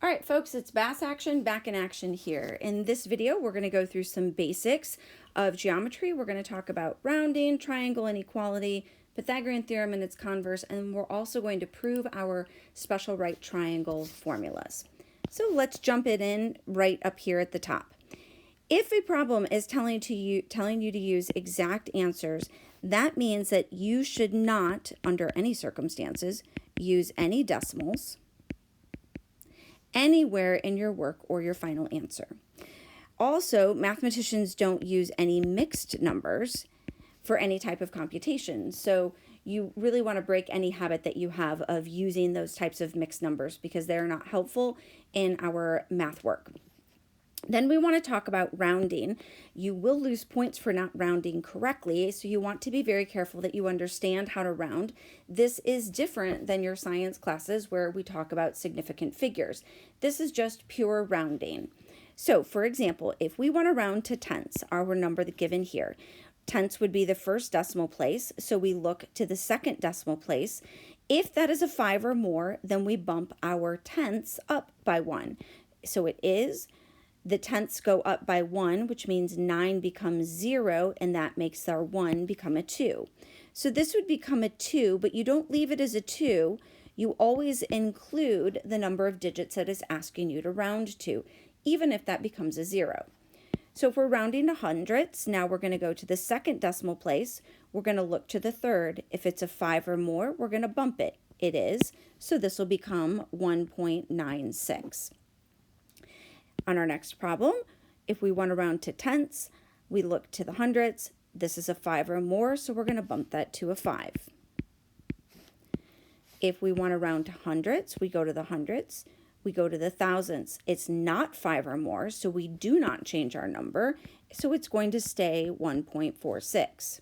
All right, folks, it's Bass Action back in action here. In this video, we're going to go through some basics of geometry. We're going to talk about rounding, triangle inequality, Pythagorean theorem and its converse, and we're also going to prove our special right triangle formulas. So let's jump it in right up here at the top. If a problem is telling you to use exact answers, that means that you should not, under any circumstances, use any decimals anywhere in your work or your final answer. Also, mathematicians don't use any mixed numbers for any type of computation. So you really want to break any habit that you have of using those types of mixed numbers because they're not helpful in our math work. Then we want to talk about rounding. You will lose points for not rounding correctly, so you want to be very careful that you understand how to round. This is different than your science classes where we talk about significant figures. This is just pure rounding. So, for example, if we want to round to tenths, our number given here, tenths would be the first decimal place, so we look to the second decimal place. If that is a 5 or more, then we bump our tenths up by 1. So it is. The tenths go up by 1, which means 9 becomes 0, and that makes our 1 become a 2. So this would become a 2, but you don't leave it as a 2. You always include the number of digits that it's asking you to round to, even if that becomes a 0. So if we're rounding to hundredths, now we're going to go to the second decimal place. We're going to look to the third. If it's a 5 or more, we're going to bump it. It is. So this will become 1.96. On our next problem, if we want to round to tenths, we look to the hundredths. This is a 5 or more, so we're going to bump that to a 5. If we want to round to hundredths, we go to the hundredths. We go to the thousandths. It's not 5 or more, so we do not change our number, so it's going to stay 1.46.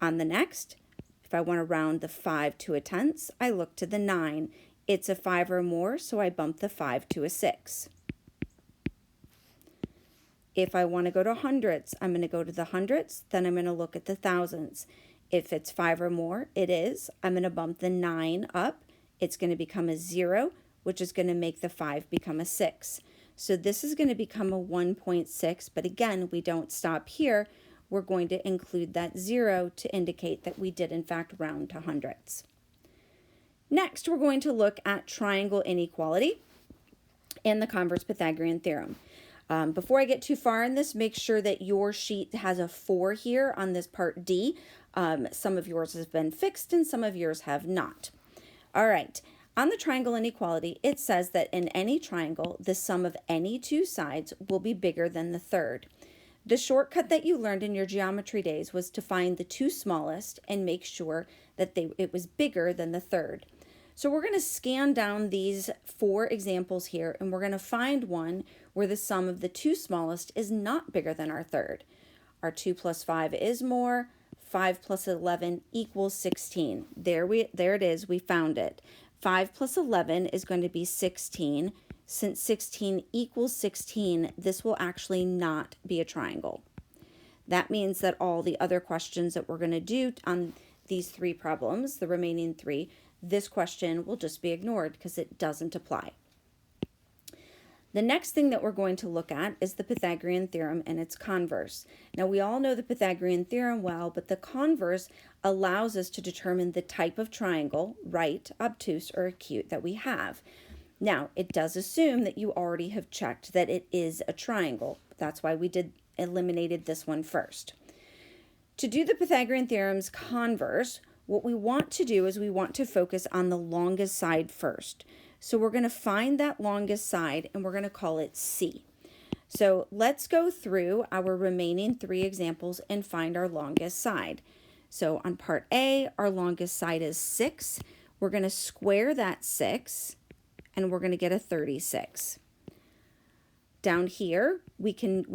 On the next, if I want to round the 5 to a tenths, I look to the 9. It's a 5 or more, so I bump the 5 to a 6. If I want to go to hundredths, I'm going to go to the hundredths, then I'm going to look at the thousandths. If it's 5 or more, it is. I'm going to bump the 9 up. It's going to become a 0, which is going to make the 5 become a 6. So this is going to become a 1.6, but again, we don't stop here. We're going to include that 0 to indicate that we did in fact round to hundredths. Next, we're going to look at triangle inequality and the converse Pythagorean theorem. Before I get too far in this, make sure that your sheet has a 4 here on this part D. Some of yours have been fixed and some of yours have not. All right, on the triangle inequality, it says that in any triangle, the sum of any two sides will be bigger than the third. The shortcut that you learned in your geometry days was to find the two smallest and make sure that it was bigger than the third. So we're going to scan down these 4 examples here, and we're going to find one where the sum of the two smallest is not bigger than our third. Our 2 plus 5 is more. 5 plus 11 equals 16. There it is. We found it. 5 plus 11 is going to be 16. Since 16 equals 16, this will actually not be a triangle. That means that all the other questions that we're going to do on these 3 problems, the remaining 3, this question will just be ignored because it doesn't apply. The next thing that we're going to look at is the Pythagorean theorem and its converse. Now, we all know the Pythagorean theorem well, but the converse allows us to determine the type of triangle, right, obtuse, or acute that we have. Now, it does assume that you already have checked that it is a triangle. That's why we eliminated this one first. To do the Pythagorean theorem's converse, what we want to do is we want to focus on the longest side first. So we're going to find that longest side and we're going to call it C. So let's go through our remaining 3 examples and find our longest side. So on part A, our longest side is 6. We're going to square that 6 and we're going to get a 36. Down here, we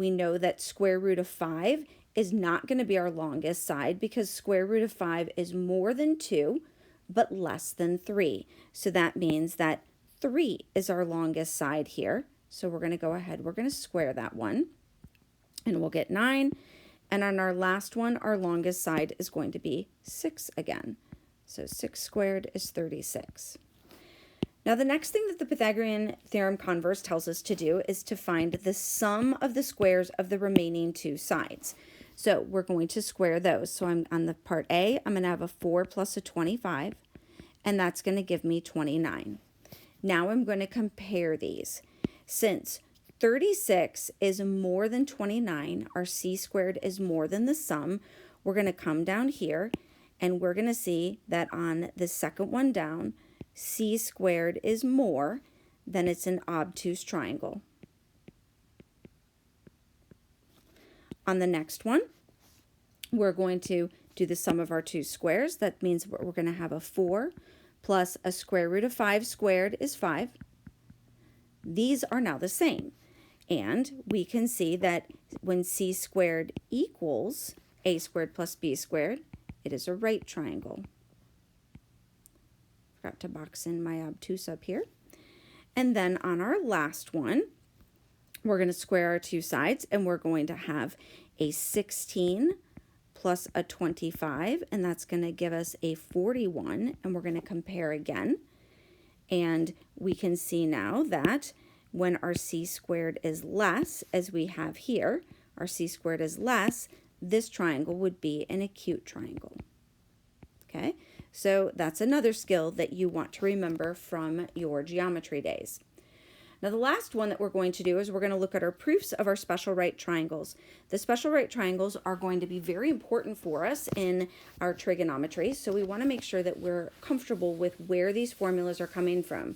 know that square root of 5 is not going to be our longest side because square root of 5 is more than 2, but less than 3. So that means that 3 is our longest side here. So we're going to go ahead, we're going to square that one, and we'll get 9. And on our last one, our longest side is going to be 6 again. So 6 squared is 36. Now the next thing that the Pythagorean theorem converse tells us to do is to find the sum of the squares of the remaining two sides. So we're going to square those. So I'm on the part A, I'm going to have a 4 plus a 25, and that's going to give me 29. Now I'm going to compare these. Since 36 is more than 29, our c squared is more than the sum, we're going to come down here and we're going to see that on the second one down, c squared is more than it's an obtuse triangle. On the next one, we're going to do the sum of our two squares. That means we're going to have a 4 plus a square root of 5 squared is 5. These are now the same. And we can see that when c squared equals a squared plus b squared, it is a right triangle. Forgot to box in my obtuse up here. And then on our last one, we're going to square our two sides, and we're going to have a 16 plus a 25, and that's going to give us a 41, and we're going to compare again. And we can see now that when our c squared is less, as we have here, our c squared is less, this triangle would be an acute triangle. Okay, so that's another skill that you want to remember from your geometry days. Now the last one that we're going to do is we're going to look at our proofs of our special right triangles. The special right triangles are going to be very important for us in our trigonometry, so we want to make sure that we're comfortable with where these formulas are coming from.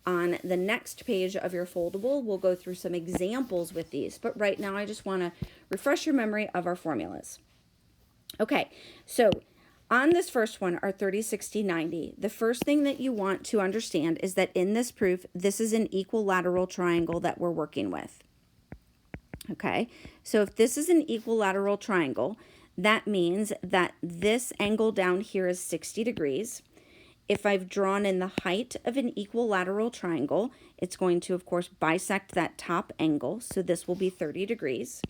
On the next page of your foldable, we'll go through some examples with these, but right now I just want to refresh your memory of our formulas. Okay, so on this first one, our 30, 60, 90, the first thing that you want to understand is that in this proof, this is an equilateral triangle that we're working with. Okay, so if this is an equilateral triangle, that means that this angle down here is 60 degrees. If I've drawn in the height of an equilateral triangle, it's going to, of course, bisect that top angle, so this will be 30 degrees.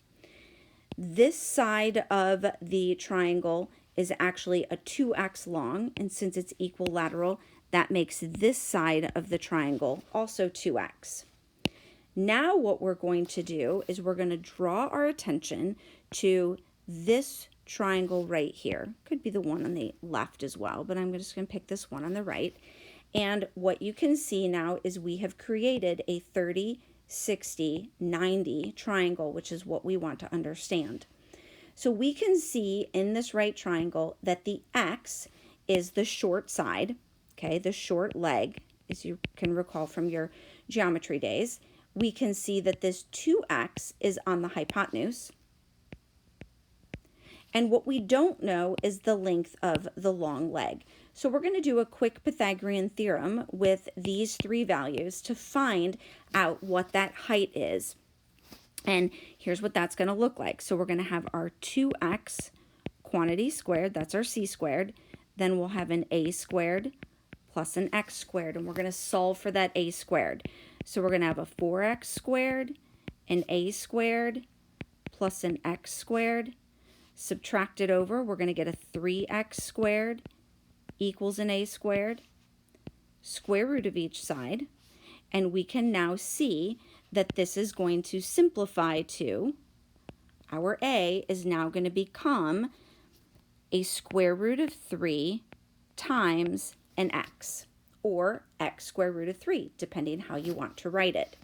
This side of the triangle is actually a 2x long, and since it's equilateral, that makes this side of the triangle also 2x. Now what we're going to do is we're going to draw our attention to this triangle right here. Could be the one on the left as well, but I'm just going to pick this one on the right. And what you can see now is we have created a 30, 60, 90 triangle, which is what we want to understand. So we can see in this right triangle that the x is the short side, okay, the short leg, as you can recall from your geometry days. We can see that this 2x is on the hypotenuse. And what we don't know is the length of the long leg. So we're going to do a quick Pythagorean theorem with these three values to find out what that height is. And here's what that's going to look like. So we're going to have our 2x quantity squared, that's our c squared. Then we'll have an a squared plus an x squared, and we're going to solve for that a squared. So we're going to have a 4x squared, an a squared plus an x squared. Subtract it over, we're going to get a 3x squared equals an a squared. Square root of each side, and we can now see that this is going to simplify to, our a is now going to become a square root of 3 times an x, or x square root of 3, depending how you want to write it.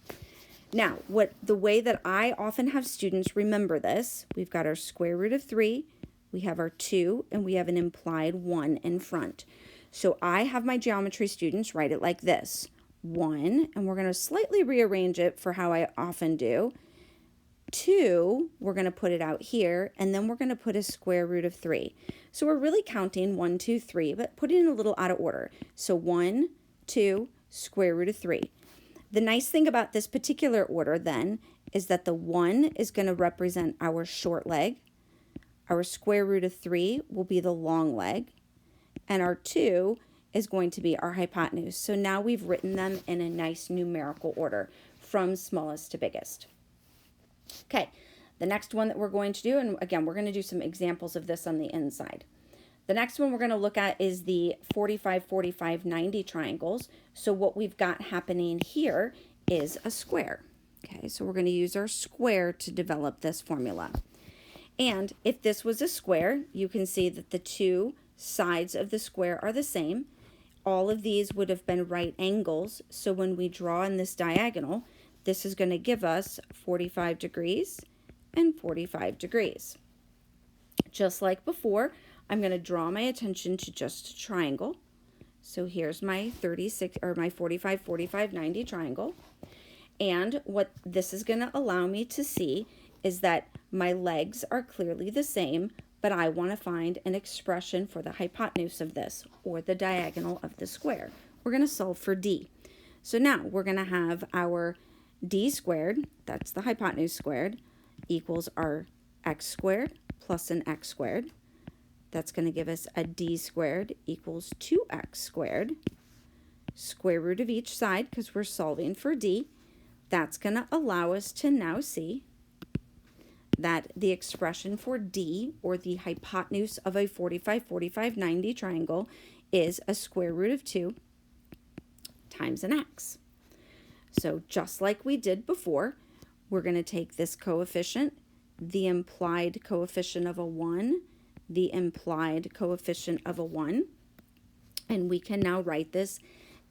Now, the way that I often have students remember this, we've got our square root of 3, we have our 2, and we have an implied 1 in front. So I have my geometry students write it like this. 1, and we're going to slightly rearrange it for how I often do. 2, we're going to put it out here, and then we're going to put a square root of 3. So we're really counting 1, 2, 3, but putting it a little out of order. So 1, 2, square root of 3. The nice thing about this particular order then is that the 1 is going to represent our short leg, our square root of 3 will be the long leg, and our 2 is going to be our hypotenuse. So now we've written them in a nice numerical order from smallest to biggest. Okay, the next one that we're going to do, and again, we're going to do some examples of this on the inside. The next one we're going to look at is the 45, 45, 90 triangles. So what we've got happening here is a square. Okay, so we're going to use our square to develop this formula. And if this was a square, you can see that the two sides of the square are the same. All of these would have been right angles. So when we draw in this diagonal, this is going to give us 45 degrees and 45 degrees. Just like before, I'm going to draw my attention to just a triangle. So here's my 36 or my 45, 45, 90 triangle. And what this is going to allow me to see is that my legs are clearly the same, but I want to find an expression for the hypotenuse of this, or the diagonal of the square. We're going to solve for d. So now we're going to have our d squared, that's the hypotenuse squared, equals our x squared plus an x squared. That's going to give us a d squared equals 2x squared. Square root of each side, because we're solving for d. That's going to allow us to now see that the expression for d, or the hypotenuse of a 45, 45, 90 triangle, is a square root of 2 times an x. So just like we did before, we're going to take this coefficient, the implied coefficient of a 1, the implied coefficient of a 1, and we can now write this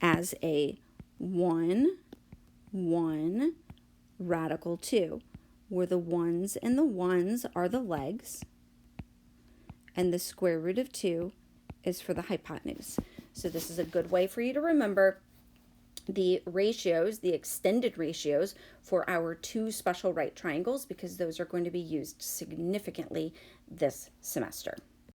as a 1, 1, radical 2, where the 1's and the 1's are the legs, and the square root of 2 is for the hypotenuse. So this is a good way for you to remember the ratios, the extended ratios for our two special right triangles, because those are going to be used significantly this semester.